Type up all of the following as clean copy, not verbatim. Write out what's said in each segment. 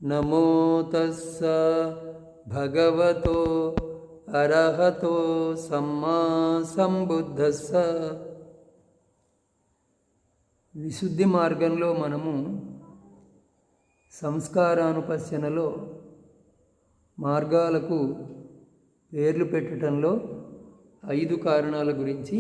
నమో తస్స భగవతో అర్హతో సమ్మా సంబుద్ధస్స. విశుద్ధి మార్గంలో మనము సంస్కారానుపశ్యనలో మార్గాలకు పేర్లు పెట్టడంలో 5 కారణాల గురించి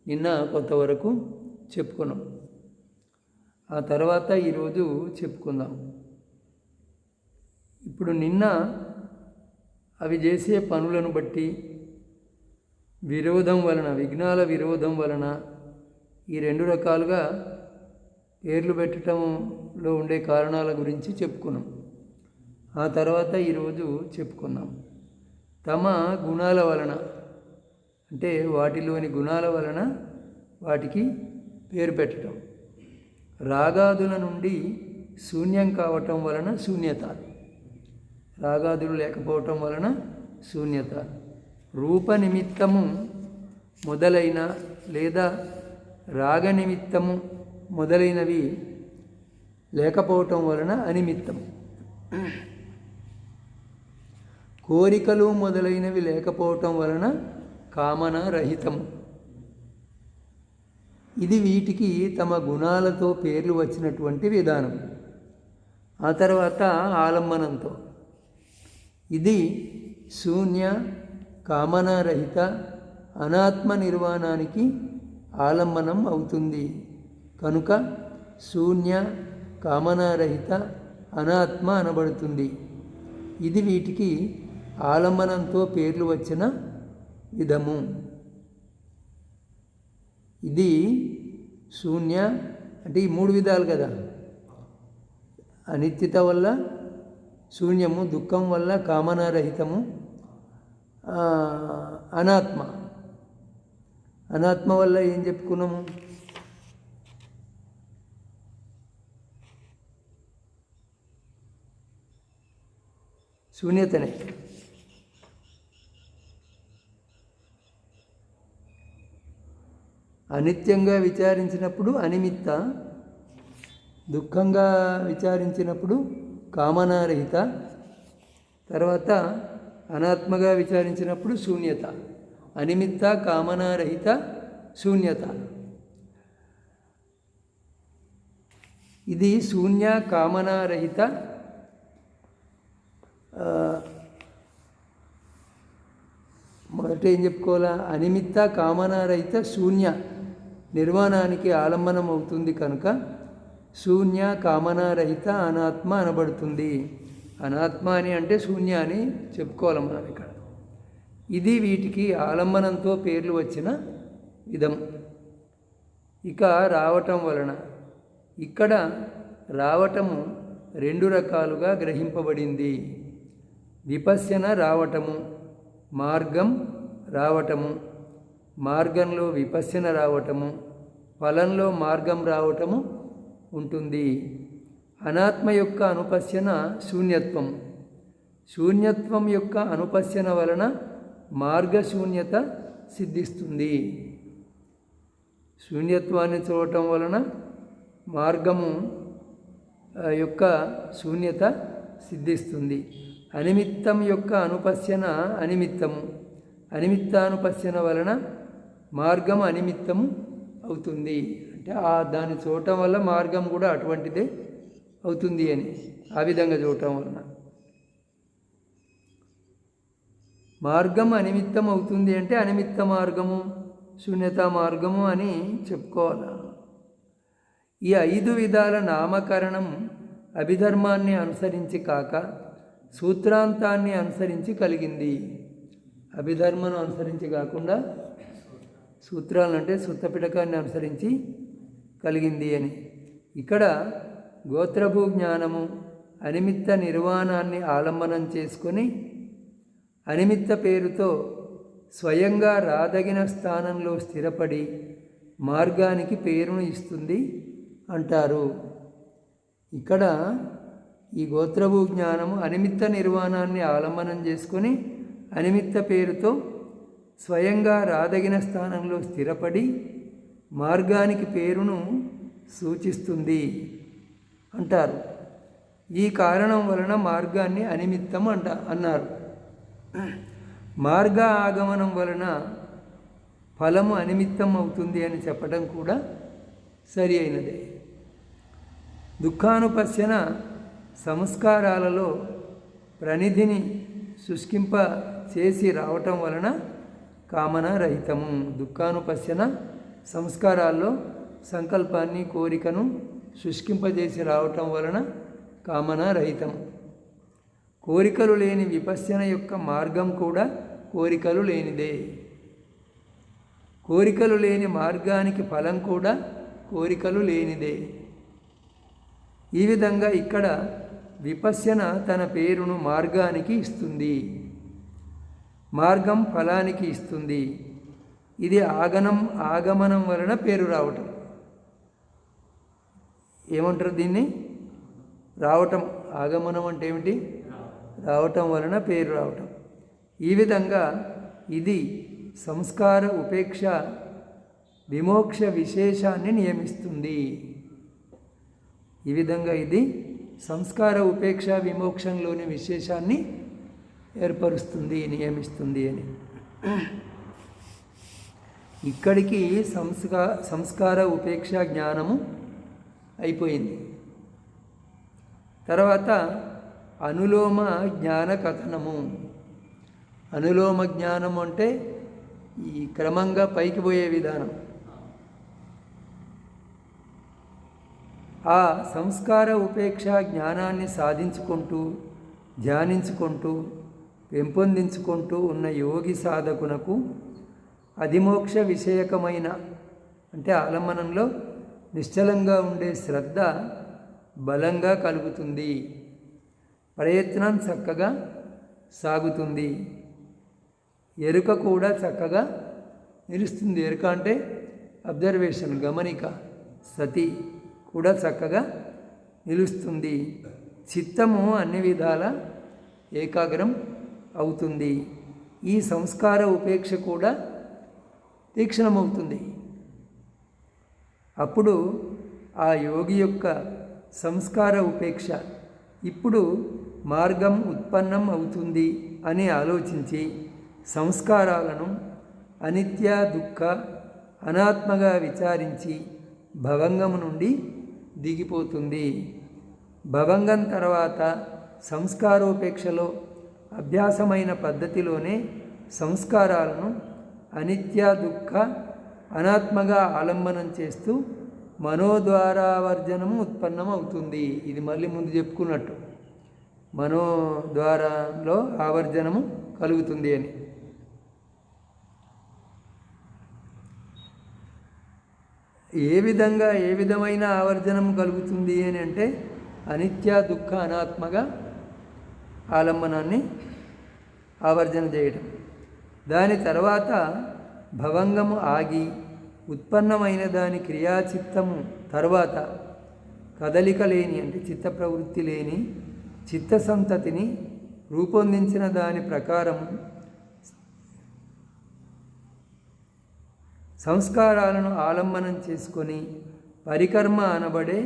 నిన్న కొంతవరకు చెప్పుకున్నాం. ఆ తర్వాత ఈరోజు చెప్పుకుందాం. ఇప్పుడు నిన్న అవి చేసే పనులను బట్టి విరోధం వలన, విఘ్నాల విరోధం వలన ఈ 2 రకాలుగా పేర్లు పెట్టడంలో ఉండే కారణాల గురించి చెప్పుకున్నాం. ఆ తర్వాత ఈరోజు చెప్పుకుందాం. తమ గుణాల వలన, అంటే వాటిలోని గుణాల వలన వాటికి పేరు పెట్టడం. రాగాదుల నుండి శూన్యం కావటం వలన శూన్యత, రాగాదులు లేకపోవటం వలన శూన్యత. రూప నిమిత్తము మొదలైన లేదా రాగ నిమిత్తము మొదలైనవి లేకపోవటం వలన అనిమిత్తం. కోరికలు మొదలైనవి లేకపోవటం వలన కామన రహితము. ఇది వీటికి తమ గుణాలతో పేర్లు వచ్చినటువంటి విధానం. ఆ తర్వాత ఆలంబనంతో, ఇది శూన్య కామనారహిత అనాత్మ నిర్వాణానికి ఆలంబనం అవుతుంది కనుక శూన్య కామనారహిత అనాత్మ అనబడుతుంది. ఇది వీటికి ఆలంబనంతో పేర్లు వచ్చిన విధము. ఇది శూన్య అంటే ఈ 3 విధాలు కదా. అనిత్యత వల్ల శూన్యము, దుఃఖం వల్ల కామనారహితము, అనాత్మ. అనాత్మ వల్ల ఏం చెప్పుకున్నాము? శూన్యతనే. అనిత్యంగా విచారించినప్పుడు అనిమిత్త, దుఃఖంగా విచారించినప్పుడు కామనారహిత, తర్వాత అనాత్మగా విచారించినప్పుడు శూన్యత. అనిమిత్త, కామనారహిత, శూన్యత. ఇది శూన్య కామనారహిత మొదట ఏం చెప్పుకోవాలా? అనిమిత్త కామనారహిత శూన్య నిర్వాణానికి ఆలంబనం అవుతుంది కనుక శూన్య కామనారహిత అనాత్మ అనబడుతుంది. అనాత్మ అని అంటే శూన్య అని చెప్పుకోవాలి మనం ఇక్కడ. ఇది వీటికి ఆలంబనంతో పేర్లు వచ్చిన విధం. ఇక రావటం వలన, ఇక్కడ రావటము 2 రకాలుగా గ్రహింపబడింది. విపశ్యన రావటము, మార్గం రావటము. మార్గంలో విపశ్యన రావటము, ఫలంలో మార్గం రావటము ఉంటుంది. అనాత్మ యొక్క అనుపశ్యన శూన్యత్వం. శూన్యత్వం యొక్క అనుపశ్యన వలన మార్గశూన్యత సిద్ధిస్తుంది. శూన్యత్వాన్ని చూడటం వలన మార్గము యొక్క శూన్యత సిద్ధిస్తుంది. అనిమిత్తం యొక్క అనుపశ్యన అనిమిత్తము. అనిమిత్తానుపశ్యన వలన మార్గం అనిమిత్తము అవుతుంది. అంటే దాన్ని చూడటం వల్ల మార్గం కూడా అటువంటిదే అవుతుంది అని ఆ విధంగా చూడటం వలన మార్గం అనిమిత్తం అవుతుంది. అంటే అనిమిత్త మార్గము, శూన్యతా మార్గము అని చెప్పుకోవాలి. ఈ 5 విధాల నామకరణం అభిధర్మాన్ని అనుసరించి కాక సూత్రాంతాన్ని అనుసరించి కలిగింది. అభిధర్మను అనుసరించి కాకుండా సూత్రాలను అంటే సుత్తపిటకాన్ని అనుసరించి కలిగింది అని. ఇక్కడ గోత్రభూ జ్ఞానము అనిమిత్త నిర్వాణాన్ని ఆలంబనం చేసుకొని అనిమిత్త పేరుతో స్వయంగా రాదగిన స్థానంలో స్థిరపడి మార్గానికి పేరును ఇస్తుంది అంటారు. ఇక్కడ ఈ గోత్రభూ జ్ఞానము అనిమిత్త నిర్వాణాన్ని ఆలంబనం చేసుకొని అనిమిత్త పేరుతో స్వయంగా రాదగిన స్థానంలో స్థిరపడి మార్గానికి పేరును సూచిస్తుంది అంటారు. ఈ కారణం వలన మార్గాన్ని అనిమిత్తం అన్నారు. మార్గ ఆగమనం వలన ఫలము అనిమిత్తం అవుతుంది అని చెప్పడం కూడా సరి అయినదే. దుఃఖానుపశ్యన సంస్కారాలలో ప్రనిధిని శుష్కింప చేసి రావటం వలన కామనారహితము. దుఃఖానుపశ్యన సంస్కారాల్లో సంకల్పాన్ని కోరికను శుష్కింపజేసి రావటం వలన కామనారహితం. కోరికలు లేని విపశ్యన యొక్క మార్గం కూడా కోరికలు లేనిదే. కోరికలు లేని మార్గానికి ఫలం కూడా కోరికలు లేనిదే. ఈ విధంగా ఇక్కడ విపశ్యన తన పేరును మార్గానికి ఇస్తుంది, మార్గం ఫలానికి ఇస్తుంది. ఇది ఆగమనం వలన పేరు రావటం. ఏమంటారు దీన్ని? రావటం. ఆగమనం అంటే ఏమిటి? రావటం వలన పేరు రావటం. ఈ విధంగా ఇది సంస్కార ఉపేక్ష విమోక్ష విశేషాన్ని నియమిస్తుంది. ఈ విధంగా ఇది సంస్కార ఉపేక్ష విమోక్షంలోని విశేషాన్ని ఏర్పరుస్తుంది, నియమిస్తుంది అని. ఇక్కడికి సంస్కార ఉపేక్ష జ్ఞానము అయిపోయింది. తర్వాత అనులోమ జ్ఞాన కథనము. అనులోమ జ్ఞానం అంటే ఈ క్రమంగా పైకి పోయే విధానం. ఆ సంస్కార ఉపేక్ష జ్ఞానాన్ని సాధించుకుంటూ ధ్యానించుకుంటూ పెంపొందించుకుంటూ ఉన్న యోగి సాధకునకు అధిమోక్ష విషయకమైన అంటే ఆలంబనంలో నిశ్చలంగా ఉండే శ్రద్ధ బలంగా కలుగుతుంది. ప్రయత్నం చక్కగా సాగుతుంది. ఎరుక కూడా చక్కగా నిలుస్తుంది. ఎరుక అంటే అబ్జర్వేషన్, గమనిక, సతి కూడా చక్కగా నిలుస్తుంది. చిత్తము అన్ని విధాల ఏకాగ్రం అవుతుంది. ఈ సంస్కార ఉపేక్ష కూడా తీక్షణమవుతుంది. అప్పుడు ఆ యోగి యొక్క సంస్కార ఉపేక్ష ఇప్పుడు మార్గం ఉత్పన్నం అవుతుంది అని ఆలోచించి సంస్కారాలను అనిత్య దుఃఖ అనాత్మగా విచారించి భవంగము నుండి దిగిపోతుంది. భవంగం తర్వాత సంస్కారోపేక్షలో అభ్యాసమైన పద్ధతిలోనే సంస్కారాలను అనిత్య దుఃఖ అనాత్మగా ఆలంబనం చేస్తూ మనోద్వారావర్జనము ఉత్పన్నం అవుతుంది. ఇది మళ్ళీ ముందు చెప్పుకున్నట్టు మనోద్వారంలో ఆవర్జనము కలుగుతుంది అని. ఏ విధమైన ఆవర్జనం కలుగుతుంది అని అంటే అనిత్య దుఃఖ అనాత్మగా ఆలంబనాన్ని ఆవర్జన చేయడం. దాని తర్వాత భవంగము ఆగి ఉత్పన్నమైన దాని క్రియాచిత్తము తర్వాత కదలిక లేని అంటే చిత్త ప్రవృత్తి లేని చిత్తసంతతిని రూపొందించిన దాని ప్రకారము సంస్కారాలను ఆలంబనం చేసుకొని పరికర్మ అనబడే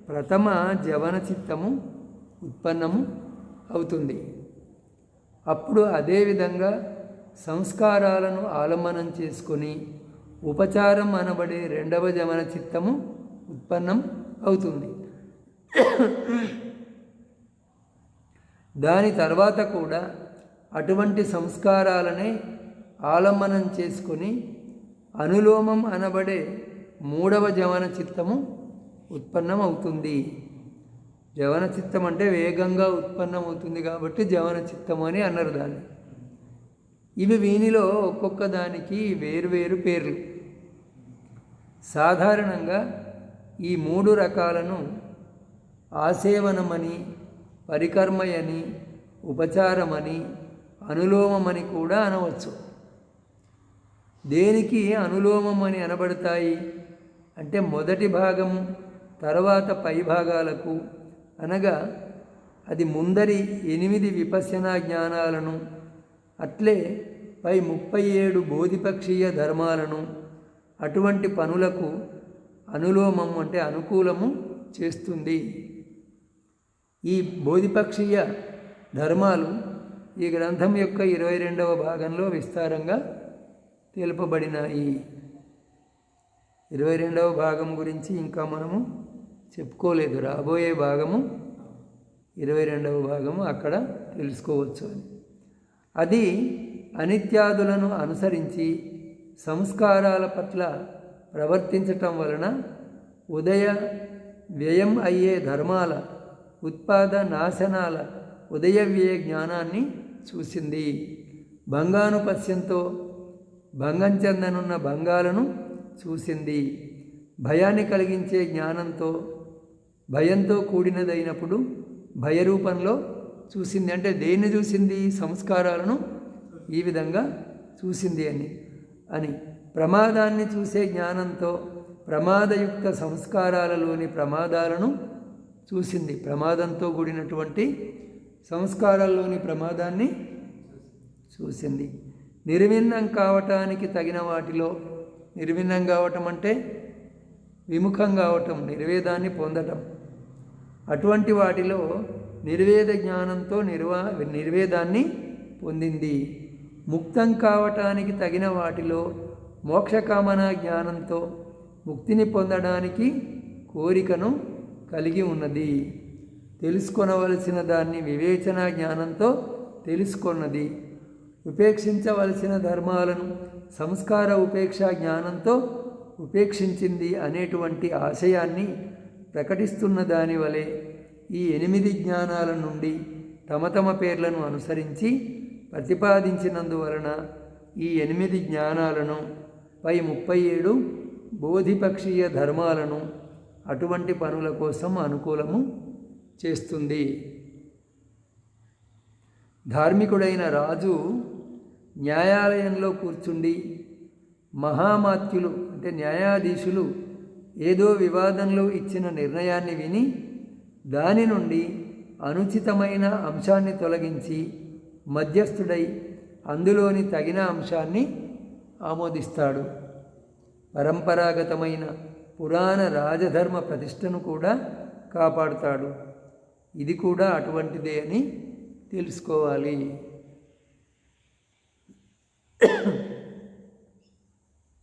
ప్రథమ జవన చిత్తము ఉత్పన్నము అవుతుంది. అప్పుడు అదేవిధంగా సంస్కారాలను ఆలంబనం చేసుకొని ఉపచారం అనబడే రెండవ జవన చిత్తము ఉత్పన్నం అవుతుంది. దాని తర్వాత కూడా అటువంటి సంస్కారాలనే ఆలంబనం చేసుకొని అనులోమం అనబడే మూడవ జవన చిత్తము ఉత్పన్నం అవుతుంది. జవన చిత్తం అంటే వేగంగా ఉత్పన్నం అవుతుంది కాబట్టి జవన చిత్తము అని అన్నారు దాన్ని. ఇవి వీనిలో ఒక్కొక్క దానికి వేరువేరు పేర్లు. సాధారణంగా ఈ మూడు రకాలను ఆసేవనమని, పరికర్మయని, ఉపచారమని, అనులోమమని కూడా అనవచ్చు. దేనికి అనులోమం అని అనబడతాయి అంటే మొదటి భాగము తర్వాత పై భాగాలకు అనగా అది ముందరి 8 విపశ్యనా జ్ఞానాలను అట్లే పై 37 బోధిపక్షీయ ధర్మాలను అటువంటి పనులకు అనులోమం అంటే అనుకూలము చేస్తుంది. ఈ బోధిపక్షీయ ధర్మాలు ఈ గ్రంథం యొక్క 22వ భాగంలో విస్తారంగా తెలుపబడినాయి. 22వ భాగం గురించి ఇంకా మనము చెప్పుకోలేదు. రాబోయే భాగము 22వ భాగము అక్కడ తెలుసుకోవచ్చు అని. అది అనిత్యాదులను అనుసరించి సంస్కారాల పట్ల ప్రవర్తించటం వలన ఉదయ వ్యయం అయ్యే ధర్మాల ఉత్పాద నాశనాల ఉదయ వ్యయ జ్ఞానాన్ని చూసింది. భంగానుపశ్యంతో భంగం చెందనున్న భంగాలను చూసింది. భయాన్ని కలిగించే జ్ఞానంతో భయంతో కూడినదైనప్పుడు భయరూపంలో చూసింది. అంటే దేన్ని చూసింది? సంస్కారాలను ఈ విధంగా చూసింది అని ప్రమాదాన్ని చూసే జ్ఞానంతో ప్రమాదయుక్త సంస్కారాలలోని ప్రమాదాలను చూసింది. ప్రమాదంతో కూడినటువంటి సంస్కారాల్లోని ప్రమాదాన్ని చూసింది. నిర్విన్నం కావటానికి తగిన వాటిలో, నిర్విన్నం కావటం అంటే విముఖం కావటం, నిర్వేదాన్ని పొందటం, అటువంటి వాటిలో నిర్వేద జ్ఞానంతో నిర్వేదాన్ని పొందింది. ముక్తం కావటానికి తగిన వాటిలో మోక్షకామన జ్ఞానంతో ముక్తిని పొందడానికి కోరికను కలిగి ఉన్నది. తెలుసుకొనవలసిన దాన్ని వివేచన జ్ఞానంతో తెలుసుకొన్నది. ఉపేక్షించవలసిన ధర్మాలను సంస్కార ఉపేక్ష జ్ఞానంతో ఉపేక్షించింది అనేటువంటి ఆశయాన్ని ప్రకటిస్తున్న దాని వలె ఈ 8 జ్ఞానాల నుండి తమ తమ పేర్లను అనుసరించి ప్రతిపాదించినందువలన ఈ 8 జ్ఞానాలను పై 37 బోధిపక్షీయ ధర్మాలను అటువంటి పనుల కోసం అనుకూలము చేస్తుంది. ధార్మికుడైన రాజు న్యాయాలయంలో కూర్చుండి మహామాత్యులు అంటే న్యాయాధీశులు ఏదో వివాదంలో ఇచ్చిన నిర్ణయాన్ని విని దాని నుండి అనుచితమైన అంశాన్ని తొలగించి మధ్యస్థుడై అందులోని తగిన అంశాన్ని ఆమోదిస్తాడు. పరంపరాగతమైన పురాణ రాజధర్మ ప్రతిష్టను కూడా కాపాడుతాడు. ఇది కూడా అటువంటిదే అని తెలుసుకోవాలి.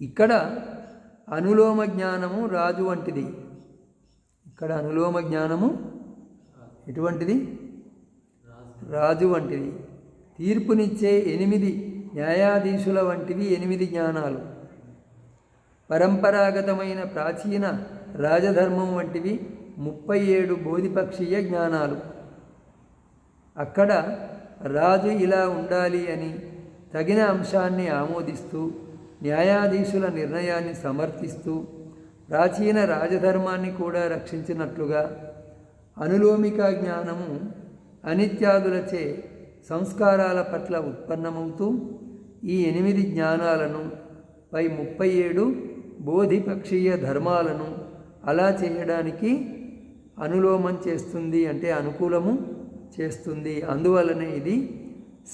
ఇక్కడ అనులోమ జ్ఞానము రాజు వంటిది. ఇక్కడ అనులోమ జ్ఞానము ఎటువంటిది? రాజు వంటిది. తీర్పునిచ్చే 8 న్యాయాధీశుల వంటివి 8 జ్ఞానాలు. పరంపరాగతమైన ప్రాచీన రాజధర్మం వంటివి 37 బోధిపక్షీయ జ్ఞానాలు. అక్కడ రాజు ఇలా ఉండాలి అని తగిన అంశాన్ని ఆమోదిస్తూ న్యాయాధీశుల నిర్ణయాన్ని సమర్థిస్తూ ప్రాచీన రాజధర్మాన్ని కూడా రక్షించినట్లుగా అనులోమిక జ్ఞానము అనిత్యాదులచే సంస్కారాల పట్ల ఉత్పన్నమవుతూ ఈ 8 జ్ఞానాలను పై 37 బోధిపక్షీయ ధర్మాలను అలా చేయడానికి అనులోమం చేస్తుంది, అంటే అనుకూలము చేస్తుంది. అందువలనే ఇది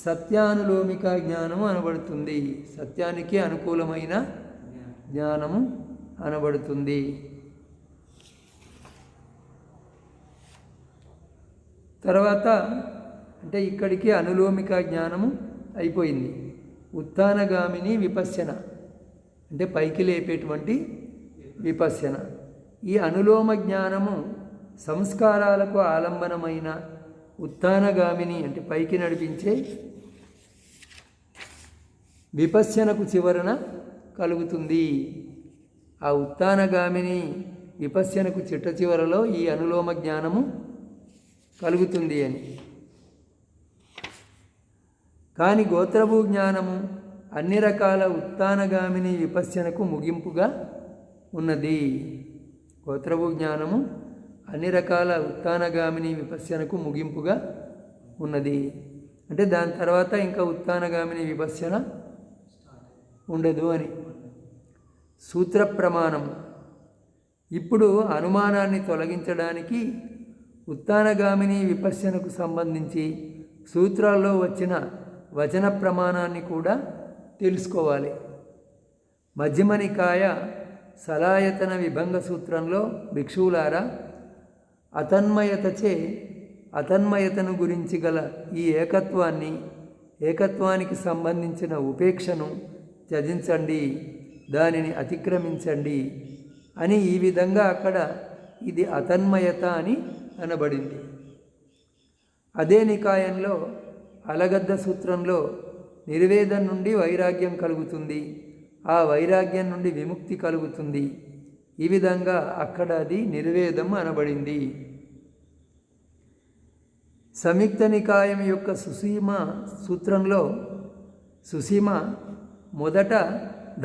సత్యానులోమిక జ్ఞానము అనబడుతుంది. సత్యానికి అనుకూలమైన జ్ఞానము అనబడుతుంది. తర్వాత అంటే ఇక్కడికి అనులోమిక జ్ఞానము అయిపోయింది. ఉత్థానగామిని విపశ్యన అంటే పైకి లేపేటువంటి విపశ్యన. ఈ అనులోమ జ్ఞానము సంస్కారాలకు ఆలంబనమైన ఉత్థానగామిని అంటే పైకి నడిపించే విపశ్యనకు చివరన కలుగుతుంది. ఆ ఉత్థానగామిని విపశ్యనకు చిట్ట చివరలో ఈ అనులోమ జ్ఞానము కలుగుతుంది అని. కానీ గోత్రభూ జ్ఞానము అన్ని రకాల ఉత్థానగామిని విపశ్యనకు ముగింపుగా ఉన్నది. గోత్రభూ జ్ఞానము అన్ని రకాల ఉత్థానగామిని విపశ్యనకు ముగింపుగా ఉన్నది. అంటే దాని తర్వాత ఇంకా ఉత్థానగామిని విపశ్యన ఉండదు అని సూత్ర ప్రమాణం. ఇప్పుడు అనుమానాన్ని తొలగించడానికి ఉత్థానగామిని విపశ్యనకు సంబంధించి సూత్రాల్లో వచ్చిన వచన ప్రమాణాన్ని కూడా తెలుసుకోవాలి. మధ్యమ నికాయ సలాయతన విభంగ సూత్రంలో భిక్షువులారా, అతన్మయతచే అతన్మయతను గురించి గల ఈ ఏకత్వానికి సంబంధించిన ఉపేక్షను త్యజించండి, దానిని అతిక్రమించండి అని ఈ విధంగా అక్కడ ఇది అతన్మయత అని అనబడింది. అదే నికాయంలో అలగద్ద సూత్రంలో నిర్వేదం నుండి వైరాగ్యం కలుగుతుంది, ఆ వైరాగ్యం నుండి విముక్తి కలుగుతుంది. ఈ విధంగా అక్కడ అది నిర్వేదం అనబడింది. సంయుక్త నికాయం యొక్క సుసీమ సూత్రంలో సుసీమ మొదట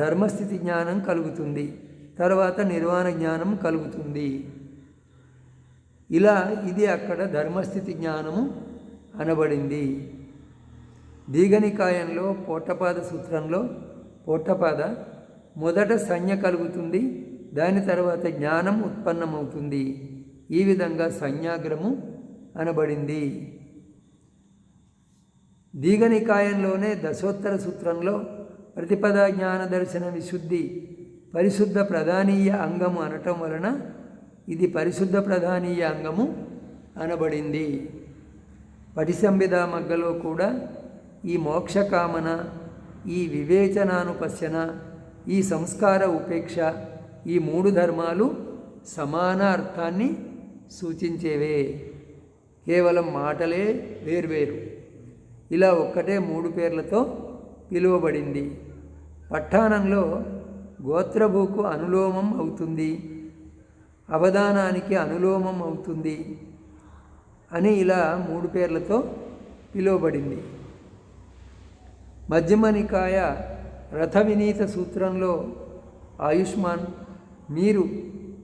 ధర్మస్థితి జ్ఞానం కలుగుతుంది, తర్వాత నిర్వాణ జ్ఞానం కలుగుతుంది. ఇలా ఇది అక్కడ ధర్మస్థితి జ్ఞానము అనబడింది. దీఘనికాయంలో పోట్టపాద సూత్రంలో పోట్టపాద మొదట సంజ్ఞ కలుగుతుంది, దాని తర్వాత జ్ఞానం ఉత్పన్నమవుతుంది. ఈ విధంగా సంజ్ఞాగ్రము అనబడింది. దీఘనికాయంలోనే దశోత్తర సూత్రంలో ప్రతిపదా జ్ఞాన దర్శన విశుద్ధి పరిశుద్ధ ప్రధానీయ అంగము అనటం వలన ఇది పరిశుద్ధ ప్రధానీయ అంగము అనబడింది. పటిసంభిద మగ్గలో కూడా ఈ మోక్షకామన, ఈ వివేచనానుపశ్యన, ఈ సంస్కార ఉపేక్ష, ఈ మూడు ధర్మాలు సమాన అర్థాన్ని సూచించేవే, కేవలం మాటలే వేర్వేరు. ఇలా ఒక్కటే మూడు పేర్లతో పిలువబడింది. పట్టాణంలో గోత్రభూకు అనులోమం అవుతుంది, అవధానానికి అనులోమం అవుతుంది అని ఇలా మూడు పేర్లతో పిలువబడింది. మధ్యమ నికాయ రథ వినీత సూత్రంలో ఆయుష్మాన్, మీరు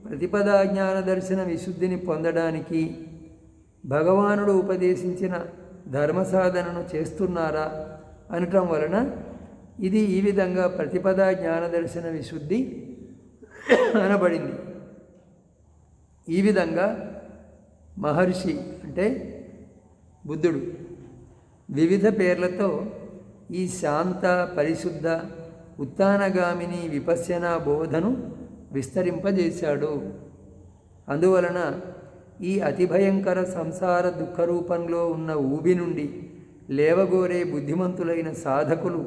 ప్రతిపదా జ్ఞాన దర్శన విశుద్ధిని పొందడానికి భగవానుడు ఉపదేశించిన ధర్మ సాధనను చేస్తున్నారా అనటం వలన ఇది ఈ విధంగా ప్రతిపదా జ్ఞాన దర్శన విశుద్ధి అనబడింది. ఈ విధంగా మహర్షి అంటే బుద్ధుడు వివిధ పేర్లతో ఈ శాంత, పరిశుద్ధ, ఉత్తానగామిని విపశ్యన బోధను విస్తరింపజేశాడు. అందువలన ఈ అతి భయంకర సంసార దుఃఖరూపంలో ఉన్న ఊబి నుండి లేవగోరే బుద్ధిమంతులైన సాధకులు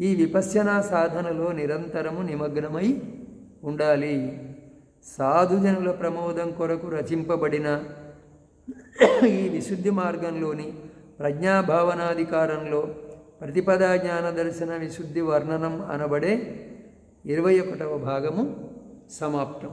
ఈ విపశ్యనా సాధనలో నిరంతరము నిమగ్నమై ఉండాలి. సాధుజనుల ప్రమోదం కొరకు రచింపబడిన ఈ విశుద్ధి మార్గంలోని ప్రజ్ఞాభావనాధికారంలో ప్రతిపదా జ్ఞాన దర్శన విశుద్ధి వర్ణనం అనబడే 21వ భాగము సమాప్తం.